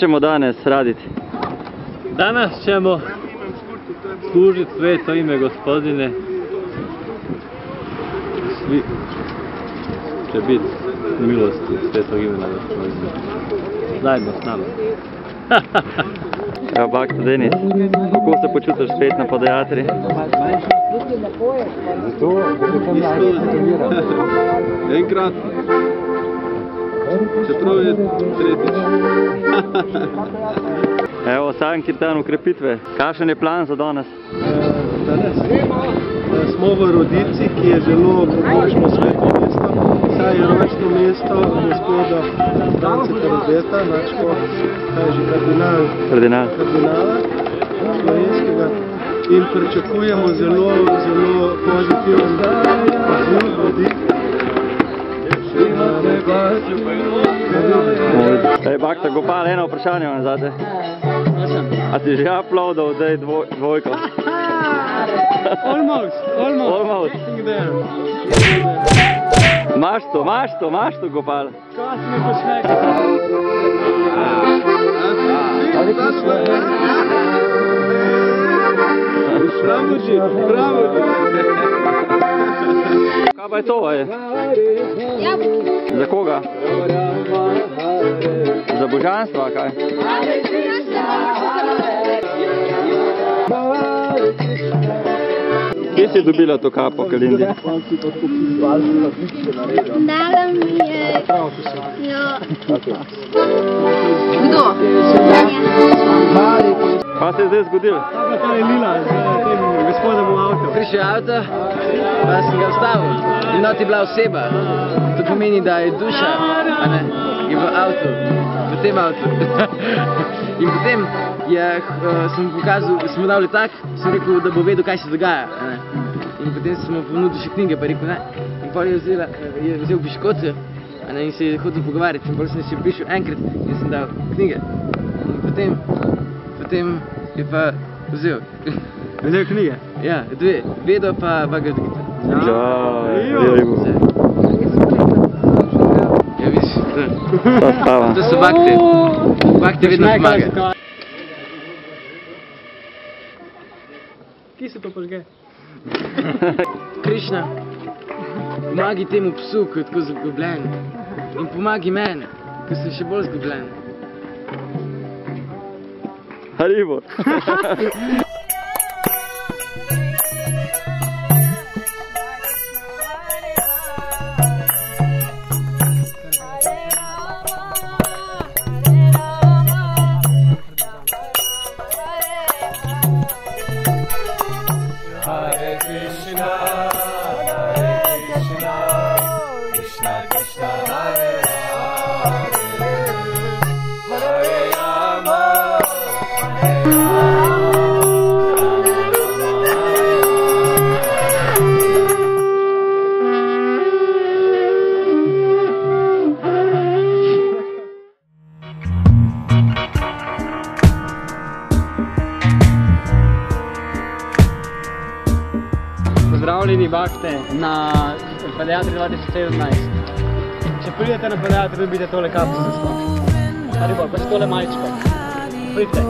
ćemo danas raditi? Danas ćemo služiti sveto ime Gospodine. Svi će biti u milosti svetog imena Gospodine. Zajedno s nama. Evo bakta Denis, kako se počutiš spet na Podajatri? Enkrat. Čeprav je tretjič. Evo, Sankirtan ukrepitve. Kakšen je plan za danes? Danes smo v Rodici, ki je zelo pomočno sveto mesto. Saj je ročno mesto gospoda France Terabeta, načko, kaj je že kardinala slovenskega. In pričakujemo zelo pozitiven odziv ljudi. Ej, bakta Gopal, eno vprašanje vam zate. A si že uploadal zdaj dvojko? Almost. Maš to, Gopal. Kaj si me počne? Bravo. Kaj pa je to, ej? Za koga? Za božanstva, kaj? Kje si dobila to kapo, Kalindi? Dala mi je... Kdo? Kaj se je zdaj zgodilo? To je Lila z tem gospodom v avto. Prišel je avto, pa sem ga ustavil. In not je bila oseba. To pomeni, da je duša, a ne, je v avtu, v tem avtu. In potem sem pokazal, smo dal letak, sem rekel, da bo vedel, kaj se dogaja. A ne. In potem smo ponudili še knjige, pa rekel ne. In potem je vzel piškoce, a ne, in se je hotel pogovarjati. In potem sem se prišel enkrat in sem dal knjige. In potem je pa vzel. Vzel knjige? Ja, dve. Vedo pa Bhagavad Gita. Ja, vidiš, to so bakte. Bakte vedno pomaga. Kje se to požge? Krišna, pomagi temu psu, ko je tako zgubljen. In pomagi meni, ko sem še bolj zgubljen. Haribo. Pozdravljeni bakte na Podajatri 2017. Če pridete na Podajatri, dobite tole kapico. Haribo, pa si tole majčko. Pridite.